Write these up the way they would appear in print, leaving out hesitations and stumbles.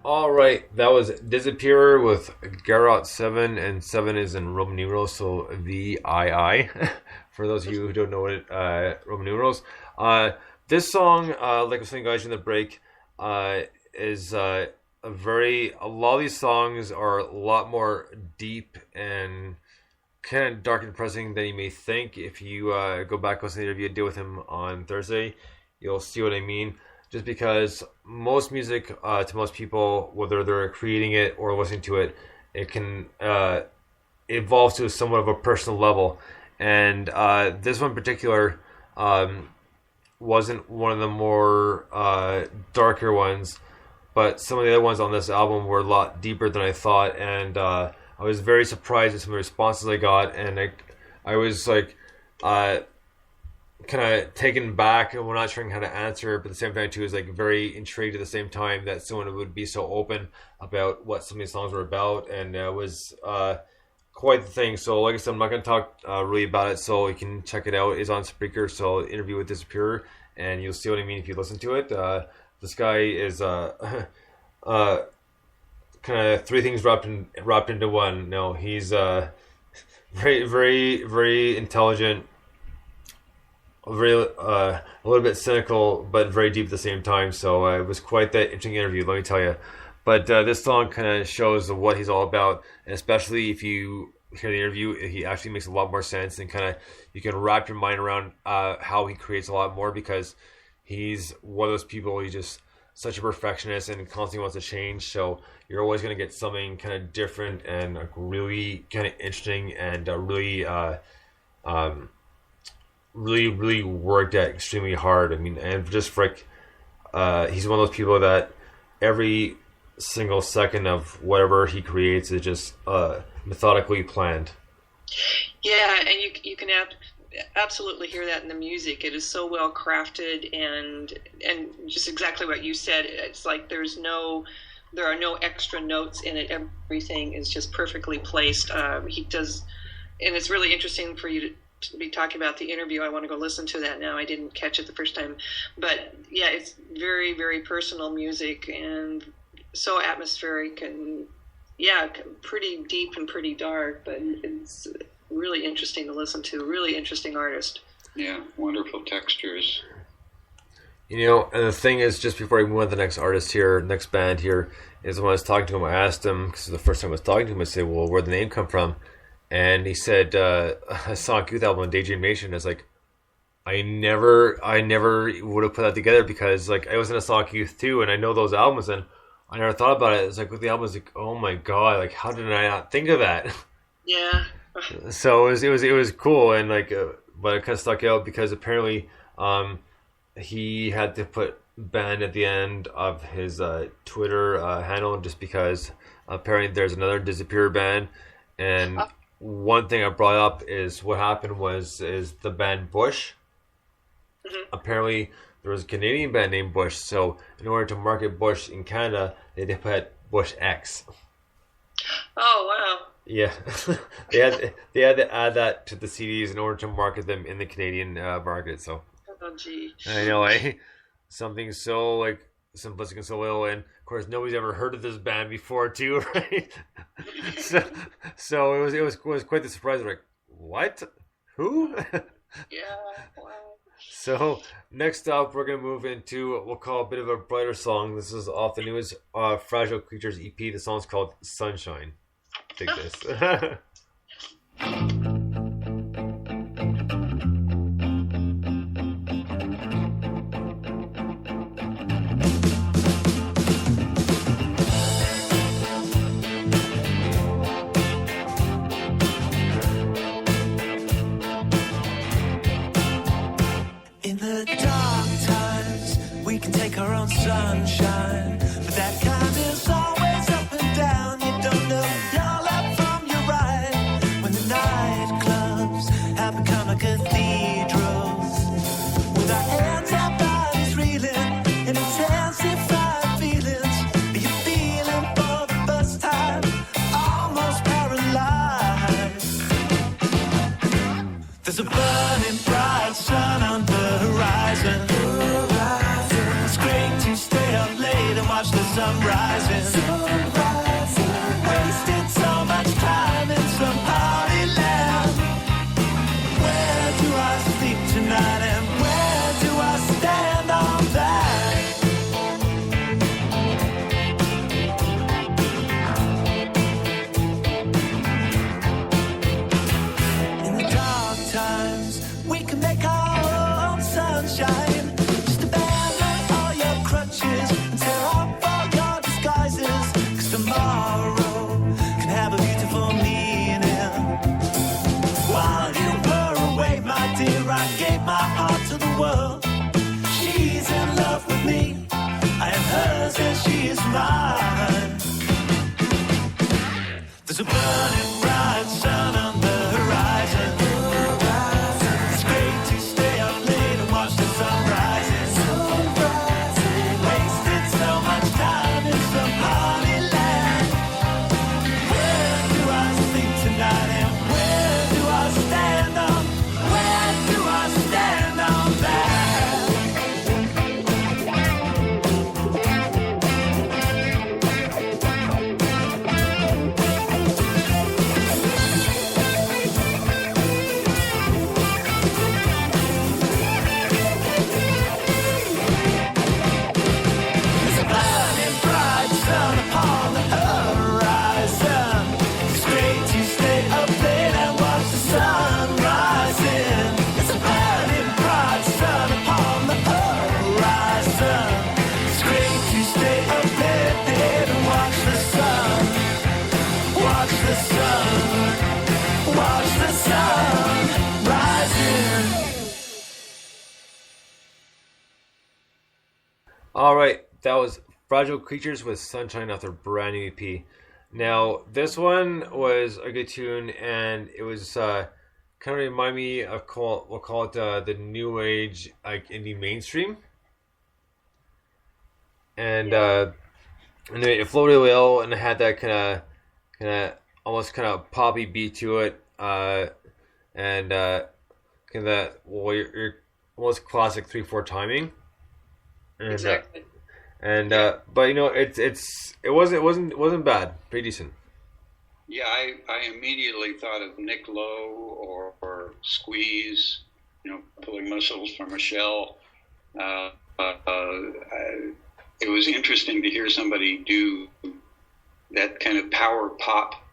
All right, that was Disappear with Garrot 7, and 7 is in Roman numerals, so VII. For those of you who don't know it, Roman numerals. This song, like I was saying, guys, in the break, is a lot of these songs are a lot more deep and kind of dark and depressing than you may think. If you go back and listen to the interview I did with him on Thursday, you'll see what I mean. Just because most music, to most people, whether they're creating it or listening to it, it can evolve to somewhat of a personal level. And this one in particular wasn't one of the more darker ones, but some of the other ones on this album were a lot deeper than I thought. And I was very surprised at some of the responses I got, and I was like kind of taken back and we're not sure how to answer, but at the same time too is like very intrigued at the same time that someone would be so open about what some of these songs were about, and it was quite the thing. So like I said, I'm not going to talk really about it, so you can check it out. It's on Spreaker, so interview with Disappear, and you'll see what I mean if you listen to it. This guy is kind of three things wrapped into one. No, he's very, very, very intelligent, a little bit cynical, but very deep at the same time. So it was quite that interesting interview, let me tell you. But this song kind of shows what he's all about, and especially if you hear the interview, he actually makes a lot more sense, and kind of you can wrap your mind around how he creates a lot more, because he's one of those people. He's just such a perfectionist and constantly wants to change. So you're always going to get something kind of different and like really kind of interesting, and really worked at extremely hard. I mean, and just frick, he's one of those people that every single second of whatever he creates is just methodically planned. Yeah, and you can absolutely hear that in the music. It is so well crafted, and just exactly what you said. It's like there are no extra notes in it. Everything is just perfectly placed. He does, and it's really interesting for you to be talking about the interview. I want to go listen to that now. I didn't catch it the first time, but yeah, it's very, very personal music and so atmospheric, and yeah, pretty deep and pretty dark, but it's really interesting to listen to. Really interesting artist. Yeah, wonderful textures. You know, and the thing is, just before I move on to the next artist here, next band here, is when I was talking to him, I asked him, because the first time I was talking to him, I said, well, where'd the name come from? And he said, I saw a Youth album on Daydream Nation. I was like, I never would have put that together, because like I was in a Sonic Youth too, and I know those albums, and I never thought about it. It's like with the album, I was like, oh my god, like how did I not think of that? Yeah. So it was cool, and like, but it kind of stuck out because apparently, he had to put band at the end of his Twitter handle, just because apparently there's another Disappear band, and one thing I brought up is what happened is the band Bush. Mm-hmm. Apparently there was a Canadian band named Bush, so in order to market Bush in Canada, they had to put Bush X. Oh wow! Yeah, they had to add that to the CDs in order to market them in the Canadian market. So, oh gee, I know, something so like simplistic and so little, and of course nobody's ever heard of this band before too, right? so it was quite the surprise. Like, what? Who? Yeah. Wow. So next up, we're gonna move into what we'll call a bit of a brighter song. This is off the newest Fragile Creatures EP. The song's called Sunshine. Take this. In the dark times, we can take our own sunshine, but that kind is always up and down. You don't know your left from your right. When the nightclubs have become like cathedrals, with our hands and bodies reeling in intensified feelings, you're feeling for the first time, almost paralyzed. There's a burning bright sun on the horizon. It's great to stay up late and watch the sun rising. Wasted so much time in some party land. Where do I sleep tonight and where do I stand on that? In the dark times, we can make our own sunshine. Just abandon all your crutches and tear off all your disguises. 'Cause tomorrow can have a beautiful meaning. While you were away, my dear, I gave my heart to the world. She's in love with me, I am hers and she is mine. There's a burning bright sun on the horizon. It's great to stay up late and watch the sun rising. Wasted so much time in some party land. Where do I sleep tonight and where do I stand on? Where do I stand on that? There's a burning bright sun upon the horizon. It's great to stay up late and watch the sun rising. It's a burning bright sun upon the horizon. It's great to stay up late and watch the sun. Watch the sun. Watch the sun rising. All right, that was Fragile Creatures with Sunshine off their brand new EP. Now, this one was a good tune, and it was kind of remind me of we'll call it the new age like indie mainstream, and it flowed really well, and it had that kind of almost kind of poppy beat to it, and kind of that your almost classic 3/4 timing. And, Exactly. But you know, it wasn't bad. Pretty decent. Yeah, I immediately thought of Nick Lowe or Squeeze, pulling muscles from a shell. It was interesting to hear somebody do that kind of power pop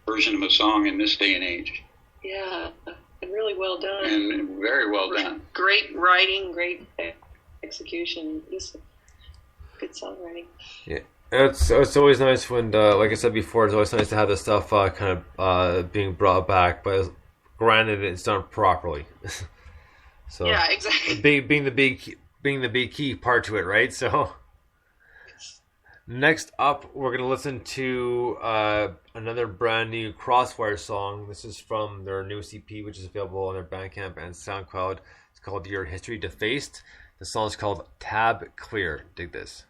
version of a song in this day and age. Yeah, and really well done. And very well done. Great writing, great execution. Just good songwriting. Yeah, it's always nice when, like I said before, it's always nice to have this stuff kind of being brought back. But granted, it's done properly. So Yeah, exactly. being the big key part to it, right? So. Next up, we're going to listen to another brand new Crossfire song. This is from their new CP, which is available on their Bandcamp and SoundCloud. It's called Your History Defaced. The song is called Tab Clear. Dig this.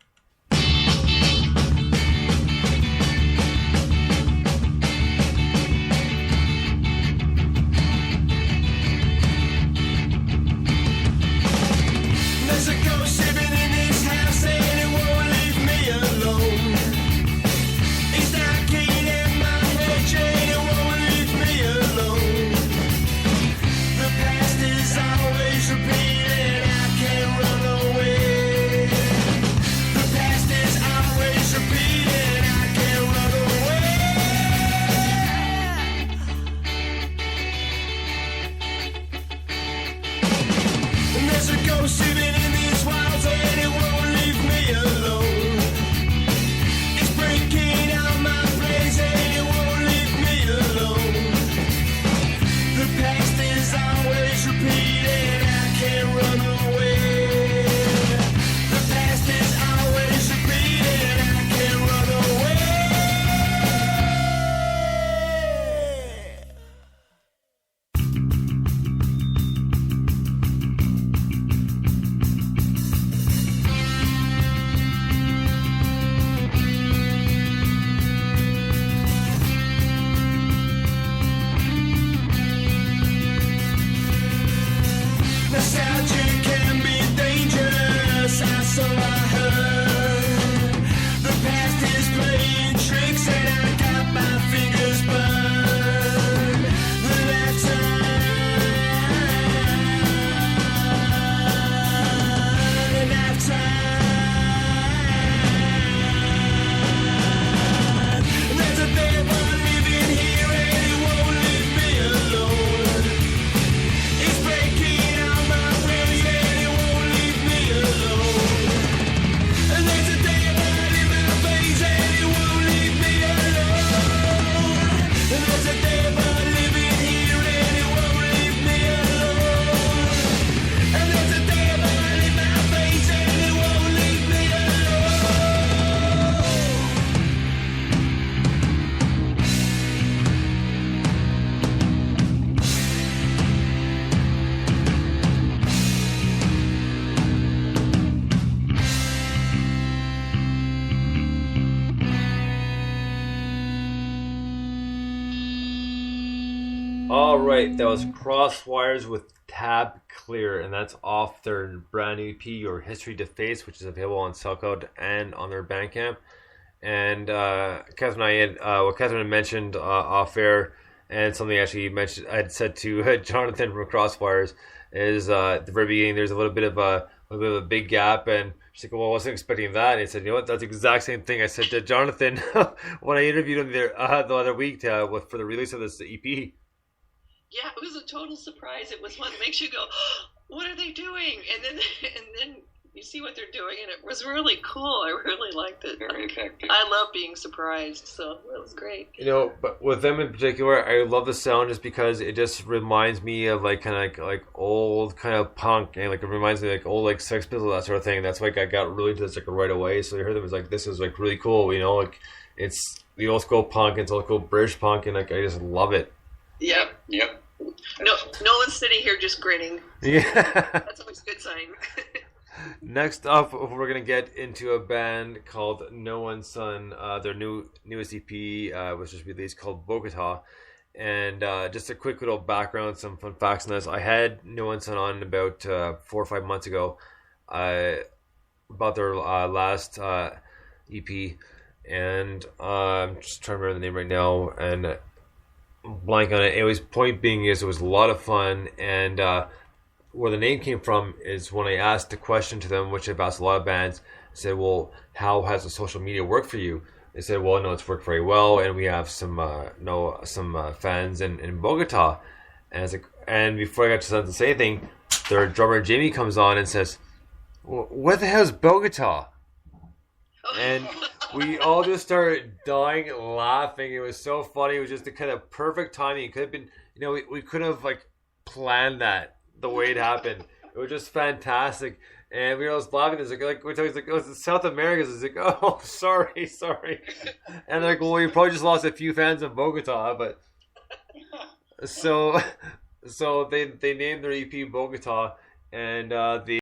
There's a ghost living in this house and it won't leave me alone. It's that key in my head chain, it won't leave me alone. The past is All right, that was Crosswires with Tab Clear, and that's off their brand new EP, or History Defaced, which is available on SoundCloud and on their Bandcamp. And Catherine and I had, what Catherine had mentioned off air, and something actually mentioned, I had said to Jonathan from Crosswires, is at the very beginning there's a little bit of a big gap, and she's like, well, I wasn't expecting that. And he said, you know what, that's the exact same thing I said to Jonathan when I interviewed him there the other week for the release of this EP. Yeah, it was a total surprise. It was one that makes you go, oh, what are they doing? And then you see what they're doing, and it was really cool. I really liked it. Very effective. I love being surprised, so it was great. You know, but with them in particular, I love the sound just because it just reminds me of like kind of like old kind of punk, and like it reminds me of like old like Sex Pistols, that sort of thing. That's why I got really into this like right away. So I heard them, was like, this is like really cool. You know, like it's the old school punk, it's old school British punk, and like I just love it. Yep. No, Nolan's sitting here just grinning. Yeah. That's always a good sign. Next up, we're gonna get into a band called No One's Son. Their newest EP was just released, called Bogota. And just a quick little background, some fun facts on this. I had No One's Son on about 4 or 5 months ago about their last EP, and I'm just trying to remember the name right now, and blank on it. Anyways, point being is it was a lot of fun, and where the name came from is when I asked the question to them, which I've asked a lot of bands, I said, well, how has the social media worked for you? They said, well, no, it's worked very well, and we have some fans in Bogota. And I was like, and before I got to say anything, their drummer Jamie comes on and says, well, what the hell is Bogota? And we all just started dying laughing. It was so funny. It was just the kind of perfect timing. It could have been, you know, we could have like planned that the way it happened. It was just fantastic. And we were all laughing. It's like we're talking, like, oh, it's South America. It's like, oh, sorry. And they're like, well, you probably just lost a few fans in Bogota, but so they named their EP Bogota, and the